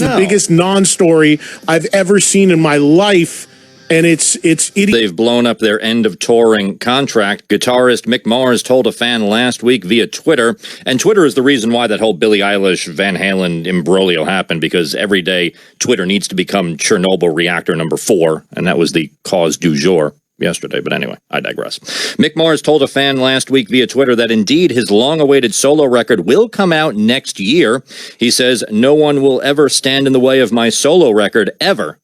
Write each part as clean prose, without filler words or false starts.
It's the biggest non-story I've ever seen in my life. And it's idiot. They've blown up their end of touring contract. Guitarist Mick Mars told a fan last week via Twitter, and Twitter is the reason why that whole Billie Eilish Van Halen imbroglio happened, because every day Twitter needs to become Chernobyl reactor number 4, and that was the cause du jour yesterday. But anyway, I digress. Mick Mars told a fan last week via Twitter that indeed his long-awaited solo record will come out next year. He says, "No one will ever stand in the way of my solo record, ever.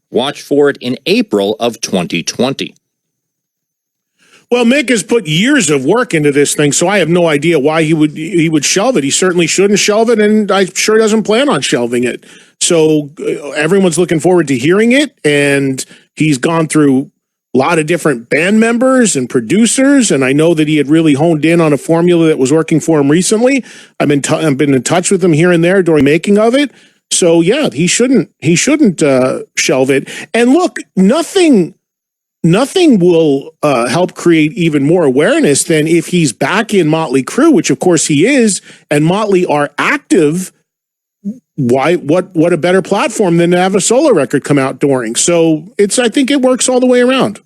Watch for it in April of 2020. Well, Mick has put years of work into this thing, so I have no idea why he would shelve it. He certainly shouldn't shelve it, and I'm sure he doesn't plan on shelving it. So everyone's looking forward to hearing it, and he's gone through a lot of different band members and producers, and I know that he had really honed in on a formula that was working for him recently. I've been in touch with him here and there during making of it. So yeah, he shouldn't shelve it. And look, nothing will help create even more awareness than if he's back in Motley Crue, which of course he is, and Motley are active. What a better platform than to have a solo record come out during. So I think it works all the way around.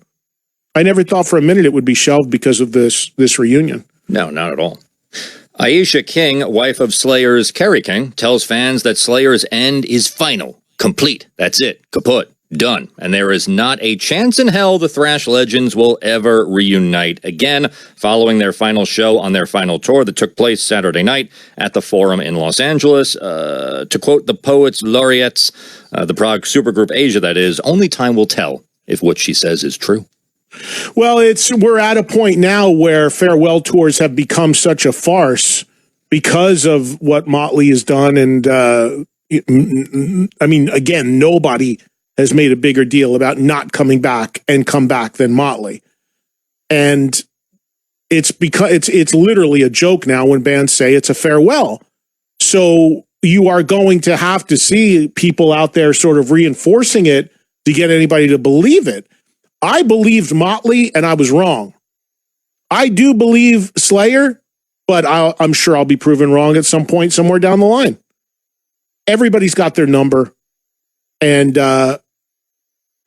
I never thought for a minute it would be shelved because of this reunion. No, not at all. Aisha King, wife of Slayer's Kerry King, tells fans that Slayer's end is final, complete. That's it, kaput, done. And there is not a chance in hell the thrash legends will ever reunite again, following their final show on their final tour that took place Saturday night at the Forum in Los Angeles. To quote the Poets Laureates, the Prague supergroup Asia, that is, only time will tell if what she says is true. Well, we're at a point now where farewell tours have become such a farce because of what Motley has done. And I mean, again, nobody has made a bigger deal about not coming back and come back than Motley. And it's because it's literally a joke now when bands say it's a farewell. So you are going to have to see people out there sort of reinforcing it to get anybody to believe it. I believed Motley, and I was wrong. I do believe Slayer, but I'm sure I'll be proven wrong at some point somewhere down the line. Everybody's got their number, and I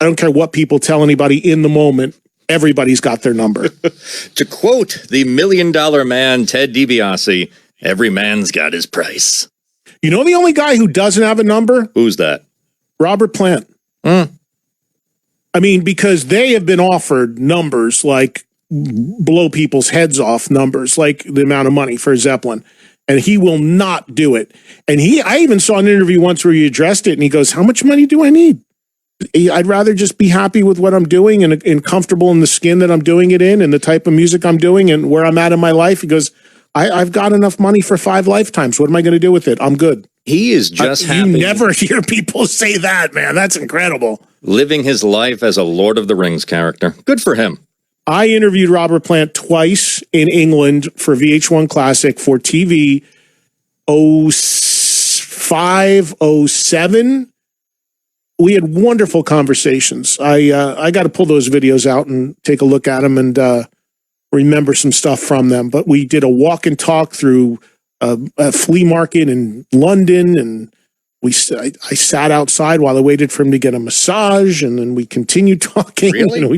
don't care what people tell anybody in the moment. Everybody's got their number. To quote the $1 Million Man, Ted DiBiase, every man's got his price. You know the only guy who doesn't have a number? Who's that? Robert Plant. I mean, because they have been offered numbers like blow people's heads off numbers, like the amount of money for Zeppelin, and he will not do it. And I even saw an interview once where he addressed it, and he goes, "How much money do I need? I'd rather just be happy with what I'm doing and comfortable in the skin that I'm doing it in and the type of music I'm doing and where I'm at in my life." He goes, I've got enough money for 5 lifetimes. What am I going to do with it? I'm good. He is just happy. You never hear people say that, man. That's incredible. Living his life as a Lord of the Rings character. Good for him. I interviewed Robert Plant twice in England for VH1 Classic for TV 05, 07. We had wonderful conversations. I got to pull those videos out and take a look at them and remember some stuff from them. But we did a walk and talk through a flea market in London, and I sat outside while I waited for him to get a massage, and then we continued talking. Really? And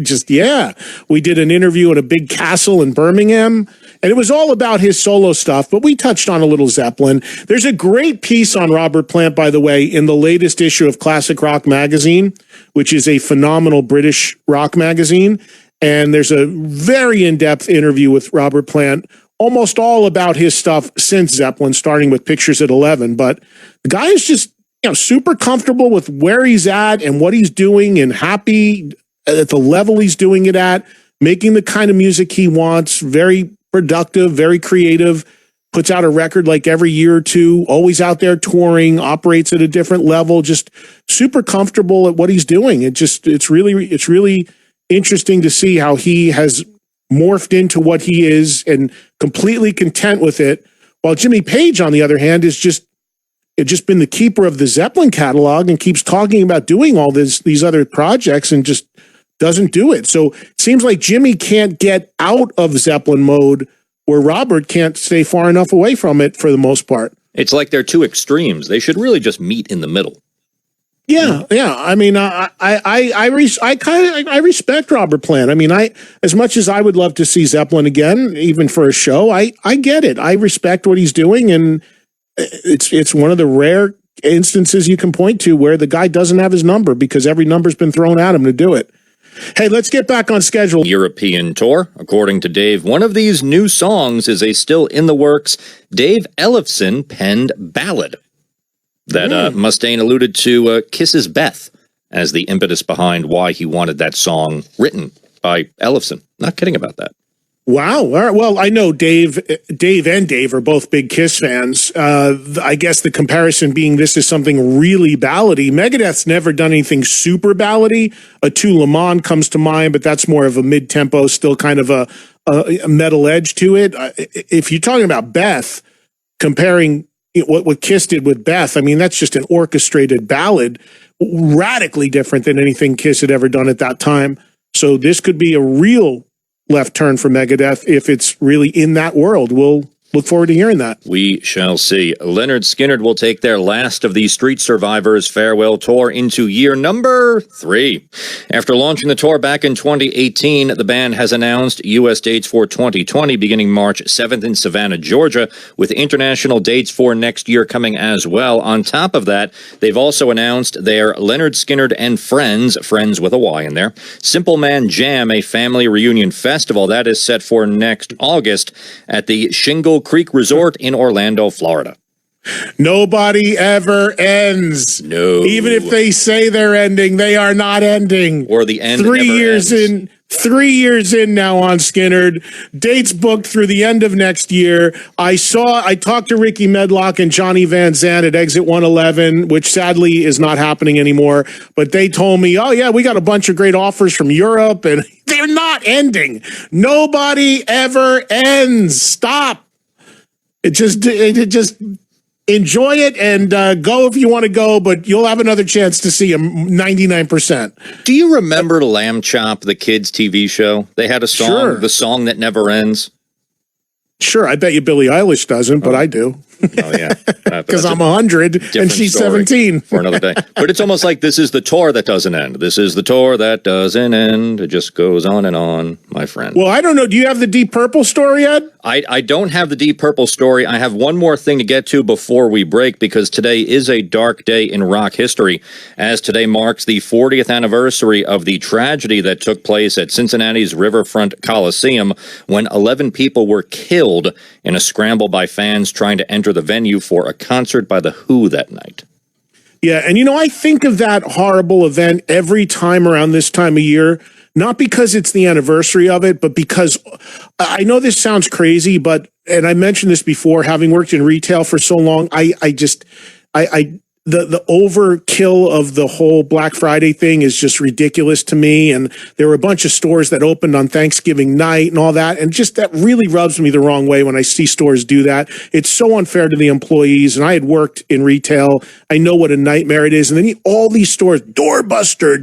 we did an interview at a big castle in Birmingham, and it was all about his solo stuff, but we touched on a little Zeppelin. There's a great piece on Robert Plant, by the way, in the latest issue of Classic Rock Magazine, which is a phenomenal British rock magazine, and there's a very in-depth interview with Robert Plant, almost all about his stuff since Zeppelin, starting with Pictures at 11. But the guy is just super comfortable with where he's at and what he's doing and happy at the level he's doing it at, making the kind of music he wants, very productive, very creative, puts out a record like every year or two, always out there touring, operates at a different level, just super comfortable at what he's doing. It's really interesting to see how he has morphed into what he is and completely content with it. While Jimmy Page, on the other hand, has just been the keeper of the Zeppelin catalog and keeps talking about doing all these other projects and just doesn't do it. So it seems like Jimmy can't get out of Zeppelin mode where Robert can't stay far enough away from it for the most part. It's like they're two extremes. They should really just meet in the middle. Yeah. I mean, I respect Robert Plant. I mean, as much as I would love to see Zeppelin again, even for a show, I get it. I respect what he's doing, and it's one of the rare instances you can point to where the guy doesn't have his number because every number's been thrown at him to do it. Hey, let's get back on schedule. European tour. According to Dave, one of these new songs is a still in the works Dave Ellefson penned ballad that Mustaine alluded to Kisses Beth as the impetus behind why he wanted that song written by Ellefson. Not kidding about that. Wow. All right. Well, I know Dave and Dave are both big Kiss fans. I guess the comparison being this is something really ballady. Megadeth's never done anything super ballady. A Tu Le Monde comes to mind, but that's more of a mid-tempo, still kind of a metal edge to it. If you're talking about Beth, comparing what Kiss did with Beth, I mean, that's just an orchestrated ballad, radically different than anything Kiss had ever done at that time. So this could be a real left turn for Megadeth if it's really in that world. We'll look forward to hearing that. We shall see. Leonard Skynyrd will take their last of the Street Survivors farewell tour into year number 3. After launching the tour back in 2018, the band has announced U.S. dates for 2020 beginning March 7th in Savannah, Georgia, with international dates for next year coming as well. On top of that, they've also announced their Leonard Skynyrd and Friends with a Y in there, Simple Man Jam, a family reunion festival that is set for next August at the Shingle Creek Resort in Orlando, Florida. Nobody ever ends. No. Even if they say they're ending, they are not ending. Or the end 3 never years ends. in. 3 years in now on Skynyrd. Dates booked through the end of next year. I talked to Ricky Medlock and Johnny Van Zandt at Exit 111, which sadly is not happening anymore. But they told me, oh yeah, we got a bunch of great offers from Europe, and they're not ending. Nobody ever ends. Stop. It just enjoy it and go if you want to go, but you'll have another chance to see him 99%. Do you remember Lamb Chop, the kids' TV show? They had a song, Sure. The Song That Never Ends. Sure, I bet you Billie Eilish doesn't, but I do. Oh, yeah. Because I'm 100 and she's story 17. For another day. But it's almost like this is the tour that doesn't end. This is the tour that doesn't end. It just goes on and on, my friend. Well, I don't know. Do you have the Deep Purple story yet? I don't have the Deep Purple story. I have one more thing to get to before we break, because today is a dark day in rock history, as today marks the 40th anniversary of the tragedy that took place at Cincinnati's Riverfront Coliseum when 11 people were killed in a scramble by fans trying to enter the venue for a concert by The Who that night. Yeah, and I think of that horrible event every time around this time of year, not because it's the anniversary of it, but because I know this sounds crazy, and I mentioned this before, having worked in retail for so long, the overkill of the whole Black Friday thing is just ridiculous to me. And there were a bunch of stores that opened on Thanksgiving night and all that. And just that really rubs me the wrong way when I see stores do that. It's so unfair to the employees. And I had worked in retail. I know what a nightmare it is. And then all these stores, doorbuster.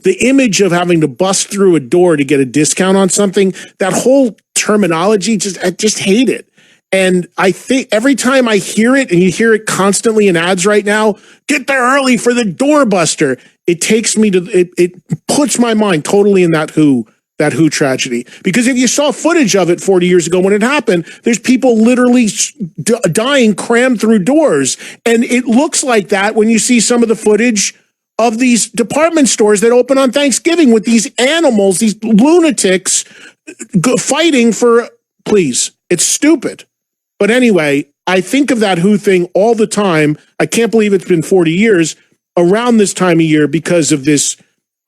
The image of having to bust through a door to get a discount on something, that whole terminology, I just hate it. And I think every time I hear it, and you hear it constantly in ads right now, get there early for the doorbuster. It takes me to, it puts my mind totally in that Who tragedy. Because if you saw footage of it 40 years ago when it happened, there's people literally dying crammed through doors. And it looks like that when you see some of the footage of these department stores that open on Thanksgiving with these animals, these lunatics fighting for, please, it's stupid. But anyway, I think of that Who thing all the time. I can't believe it's been 40 years around this time of year because of this,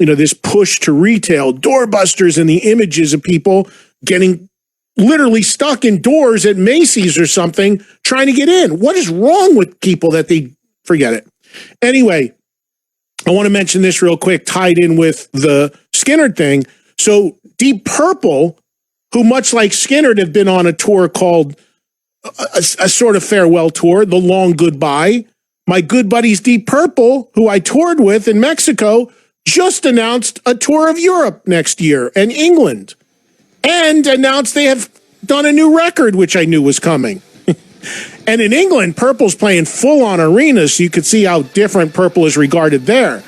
this push to retail, doorbusters, and the images of people getting literally stuck in doors at Macy's or something trying to get in. What is wrong with people that they forget it? Anyway, I want to mention this real quick, tied in with the Skynyrd thing. So Deep Purple, who much like Skynyrd have been on a tour called a sort of farewell tour, The Long Goodbye. My good buddies Deep Purple, who I toured with in Mexico, just announced a tour of Europe next year and England, and announced they have done a new record, which I knew was coming. And in England, Purple's playing full-on arenas, so you could see how different Purple is regarded there.